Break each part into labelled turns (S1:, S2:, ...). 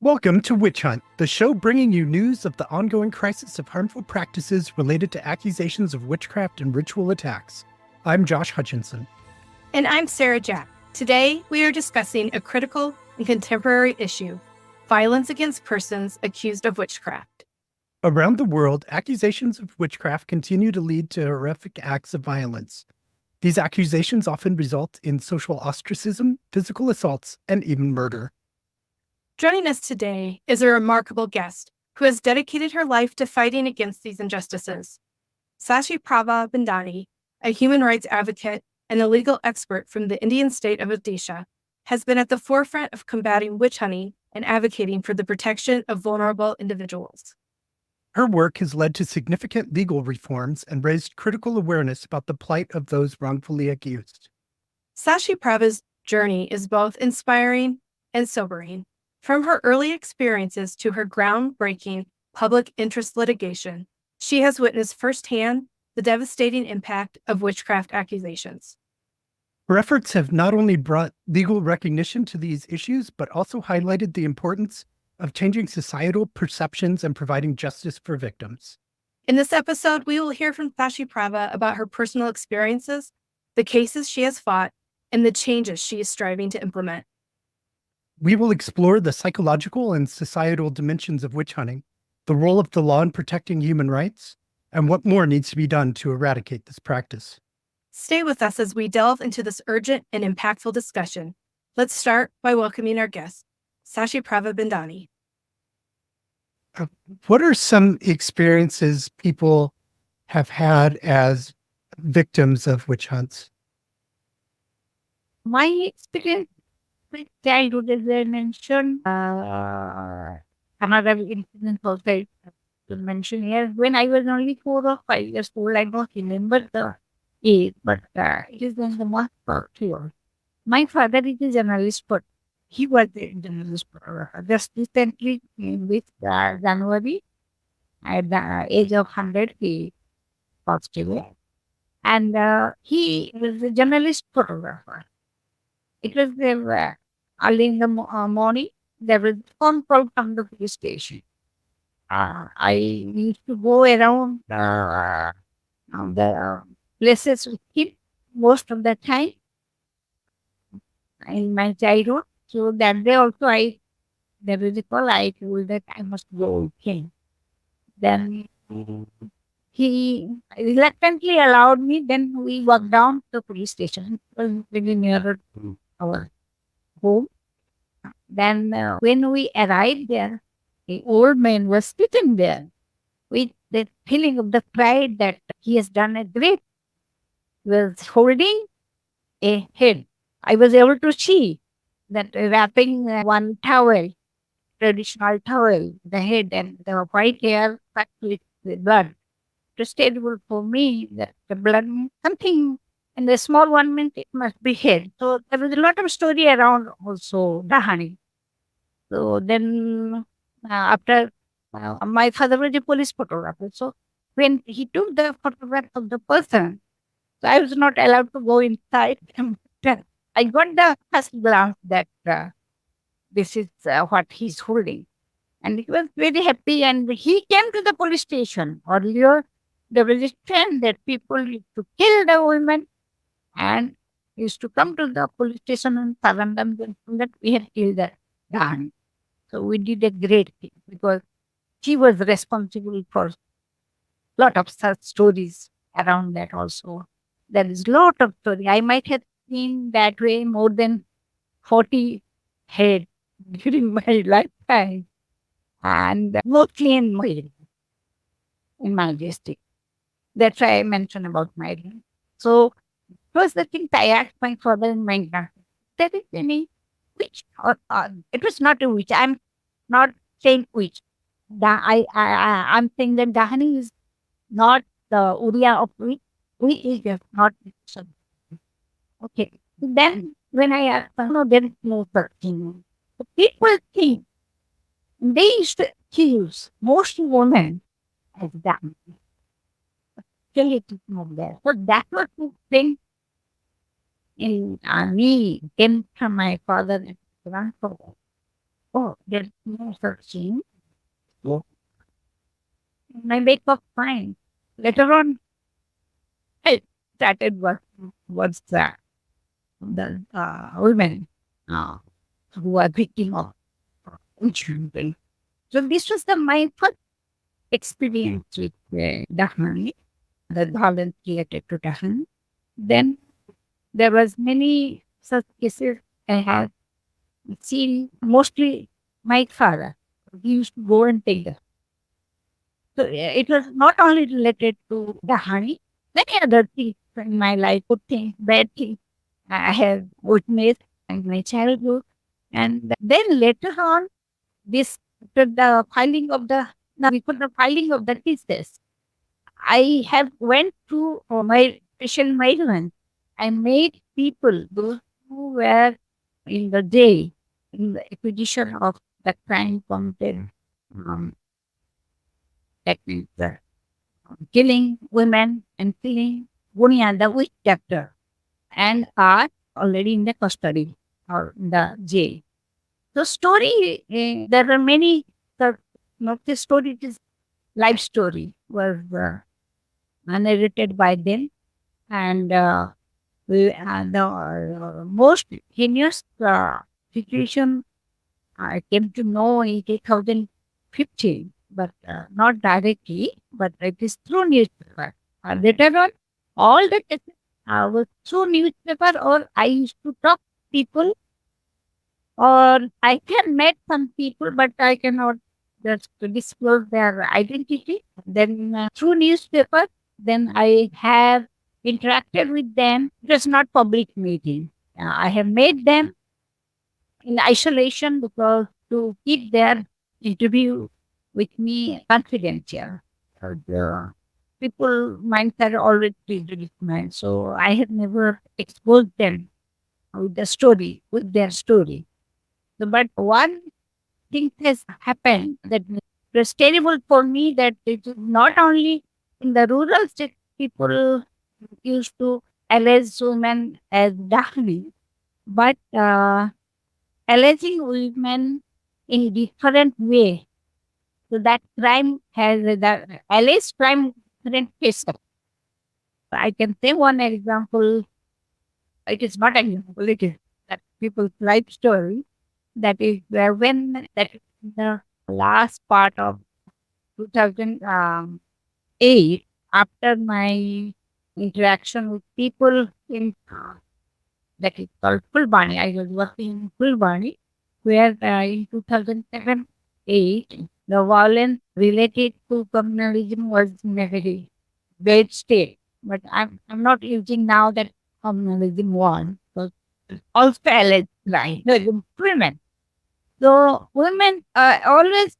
S1: Welcome to Witch Hunt, the show bringing you news of the ongoing crisis of harmful practices related to accusations of witchcraft and ritual attacks. I'm Josh Hutchinson.
S2: And I'm Sarah Jack. Today, we are discussing a critical and contemporary issue: violence against persons accused of witchcraft.
S1: Around the world, accusations of witchcraft continue to lead to horrific acts of violence. These accusations often result in social ostracism, physical assaults, and even murder.
S2: Joining us today is a remarkable guest who has dedicated her life to fighting against these injustices. Sashiprava Bindhani, a human rights advocate and a legal expert from the Indian state of Odisha, has been at the forefront of combating witch hunting and advocating for the protection of vulnerable individuals.
S1: Her work has led to significant legal reforms and raised critical awareness about the plight of those wrongfully accused.
S2: Sashiprava's journey is both inspiring and sobering. From her early experiences to her groundbreaking public interest litigation, she has witnessed firsthand the devastating impact of witchcraft accusations.
S1: Her efforts have not only brought legal recognition to these issues, but also highlighted the importance of changing societal perceptions and providing justice for victims.
S2: In this episode, we will hear from Sashiprava about her personal experiences, the cases she has fought, and the changes she is striving to implement.
S1: We will explore the psychological and societal dimensions of witch hunting, the role of the law in protecting human rights, and what more needs to be done to eradicate this practice.
S2: Stay with us as we delve into this urgent and impactful discussion. Let's start by welcoming our guest, Sashiprava Bindhani.
S1: What are some experiences people have had as victims of witch hunts?
S3: My experience with childhood, as I mentioned, another incident also I have to mention here. When I was only 4 or 5 years old, I don't remember the age, but it is in the month of year. My father is a journalist, but he was a journalist just recently in this January at the age of 100, he passed away. And he was a journalist photographer. It was early in the morning. There was a phone call from the police station. I used to go around the places with him most of the time in my childhood. So that day also there was a call. I told that I must go with him. Then he reluctantly allowed me. Then we walked down to the police station. It was really near our home. Then when we arrived there, the old man was sitting there with the feeling of the pride that he has done a great, was holding a head. I was able to see that wrapping one towel, traditional towel, the head and the white hair cut with the blood. It was terrible for me that the blood meant something, and the small one meant it must be head. So there was a lot of story around also Dahani. So then after my father was a police photographer. So when he took the photograph of the person, so I was not allowed to go inside. I got the first glance that this is what he's holding. And he was very happy, and he came to the police station. Earlier, there was a trend that people used to kill the women and used to come to the police station and surrender them that we had killed the Dan. So we did a great thing because he was responsible for a lot of such stories around that also. There is a lot of story. I might have seen that way more than 40 head during my lifetime. And mostly in my district. That's why I mentioned about my land. So it was the thing I asked my father and my grandfather. There is any witch? It was not a witch. I'm not saying witch. I'm saying that Dahani is not the Oriya of witch. Witch is just not witch. Okay. Then when I asked, no, there is no such thing. So people think they used to accuse most women as done. Still it is not there. So that was the thing in me came from my father and grandfather. Oh, there's no such thing. Oh. My makeup fine. Later on, I started what's the women who are victim of children. So this was my first experience with Dahani, the violence related to Dahani. Then there was many such cases I have seen, mostly my father. He used to go and take them. So it was not only related to Dahani, many other things in my life, good things, bad things I have witnessed in my childhood. And then later on, this after the filing of the now before the filing of the thesis, I have went through my special migrant. I made people those who were in the jail in the acquisition of the crime committed. Um, that means killing women and killing Bunia, the witch doctor, and are already in the custody or in the jail. So story, there are many, not the story, it is life story was narrated by them. And the most heinous situation I came to know in 2015, but not directly, but it is through newspaper. Later on, all the cases was through newspaper, or I used to talk to people, or I can meet some people, but I cannot just disclose their identity. Then through newspaper, then I have interacted with them. It was not public meeting. I have made them in isolation because to keep their interview with me confidential. The people minds are always prejudiced minds, so I have never exposed them with the story, with their story. So, but one thing has happened that was terrible for me, that it is not only in the rural state people used to allege women as Dahani, but alleging women in different way. So that crime has the alleged crime different cases. I can say one example. It is not an example. It is that people's life story. That is where when that is the last part of 2008, after my interaction with people in that is called Fulbani. I was working in Fulbani, where in 2007 8, the violence related to communalism was in a very bad state. But I'm not using now that communalism one, because also alleged crime, women. So women always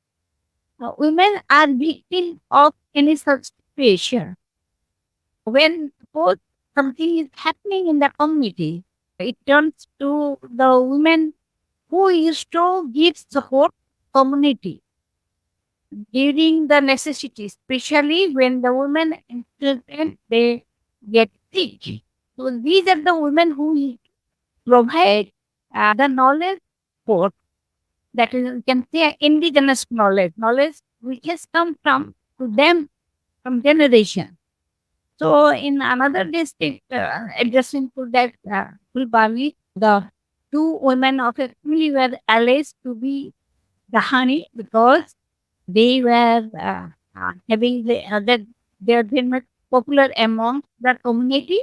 S3: women are victims of any such situation. When suppose something is happening in the community, it turns to the women who used to give support community during the necessity, especially when the women and children they get sick. So these are the women who provide the knowledge for that is you can say indigenous knowledge, knowledge which has come from to them from generation. So in another district, adjacent to that Fulbani, the two women of a family were alleged to be Dahani because they were having that they are very much popular among the community,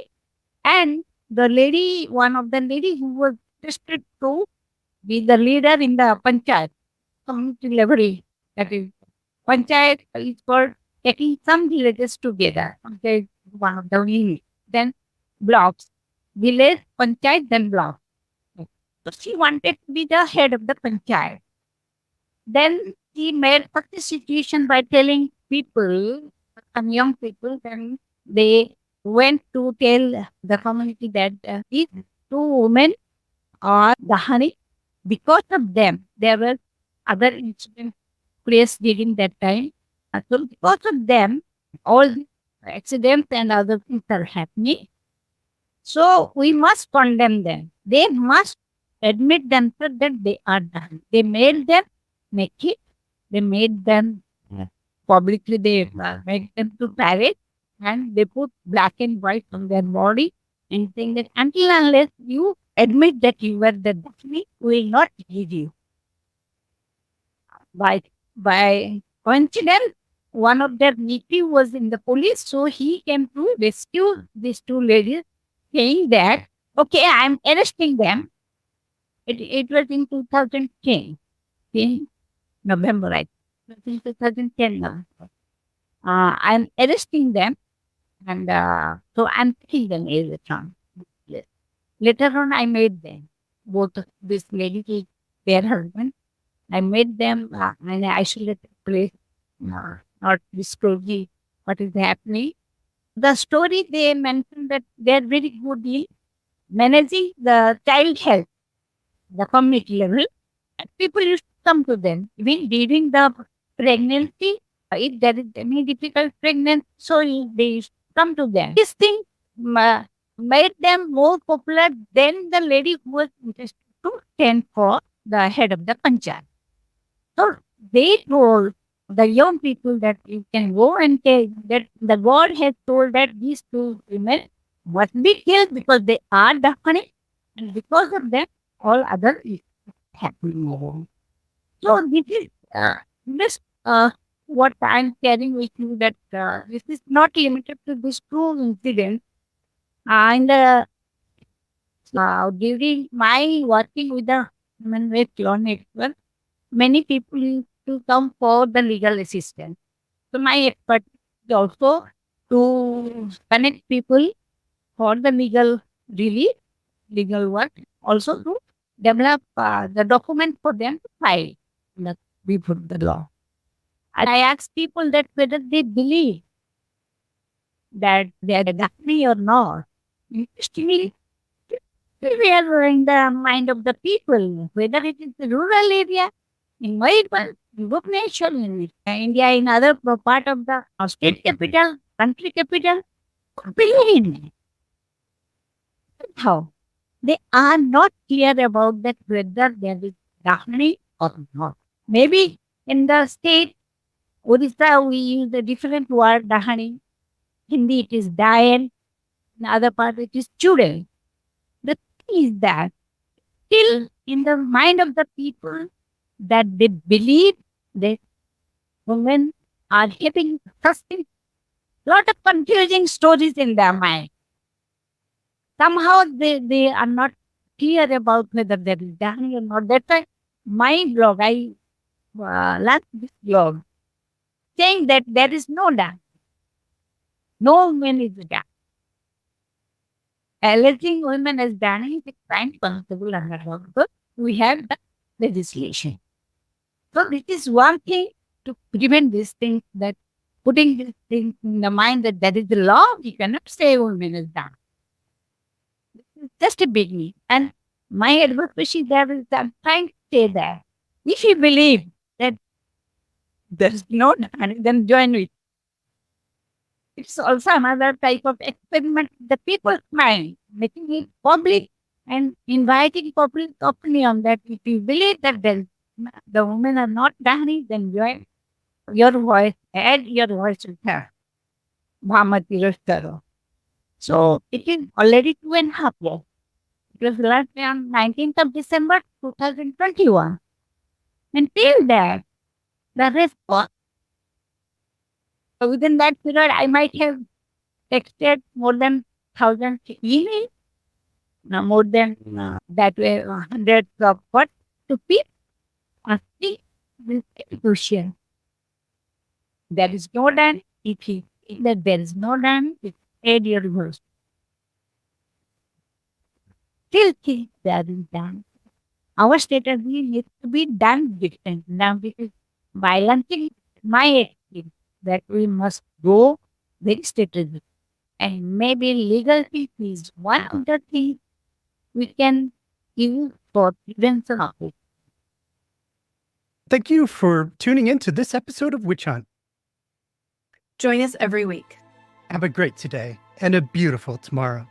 S3: and the lady, one of the lady who was tested to be the leader in the panchayat community level. That is panchayat is for taking some villages together. Okay, one of the unit. Then blocks, village, panchayat, then block. So she wanted to be the head of the panchayat. Then she made such a situation by telling people, some young people, then they went to tell the community that these two women are Dahani. Because of them, there were other incidents placed during that time. So because of them, all these accidents and other things are happening. So we must condemn them. They must. admit themselves that they are Dahani. They made them naked. They made them publicly. They make them to parade, and they put black and white on their body and saying that until unless you admit that you were the Dahani, we will not give you. By coincidence, one of their nephew was in the police, so he came to rescue these two ladies, saying that okay, I'm arresting them. It was in 2010, in November, right? In 2010 now. I'm arresting them, and so I'm taking them as a son. Yes. Later on, I made them both of this lady, their husband. I made them in an isolated place, not disclose what is happening. The story they mentioned that they're very good in managing the child health, the community level. And people used to come to them even during the pregnancy. If there is any difficult pregnancy, so they used to come to them. This thing made them more popular than the lady who was interested to stand for the head of the panchayat. So they told the young people that you can go and tell that the God has told that these two women must be killed because they are Dahani, and because of them, all other is happening. So this is this what I'm sharing with you that this is not limited to this two incidents. In the during my working with the human rights law network, many people used to come for the legal assistance. So my expertise is also to connect people for the legal relief, legal work, also to develop the document for them to file the, before the law. And I ask people that whether they believe that they are Dahani or not. Interestingly, we are in the mind of the people, whether it is the rural area, in Mumbai, in Bhubaneswar, in India, in other part of the state capital, country capital, believe how they are not clear about that whether there is Dahani or not. Maybe in the state Odisha we use a different word Dahani. Hindi it is Dayan. In other part it is Chudel. The thing is that still in the mind of the people that they believe that women are having such lot of confusing stories in their mind. Somehow they are not clear about whether there is Dahani or not. That's why my blog, I launched this blog saying that there is no Dahani. No woman is Dahani. Alleging women as Dahani is a crime punishable under law because we have the legislation. So this is one thing to prevent this thing, that putting this thing in the mind that there is the law, we cannot say women is Dahani. It's just a beginning. And my advocacy there is I'm trying to say that if you believe that there is no Dahani, then join with. It's also another type of experiment with the people's mind, making it public and inviting public opinion that if you believe that the women are not Dahani, then join your voice, add your voice to her. Bhamati Rostaro. So it is already 2.5 years. It was last on 19th of December 2021. Until that, the response, within that period, I might have texted more than 1,000 emails, more than that way, hundreds of what to people asking this question. There is no done. If you think that there is no done, it's aid your voice. Still think there is done. Our strategy needs to be done different now because by launching my experience that we must go very strategic. And maybe legal fee is one of the things we can use for prevention of it.
S1: Thank you for tuning in to this episode of Witch Hunt.
S2: Join us every week.
S1: Have a great today and a beautiful tomorrow.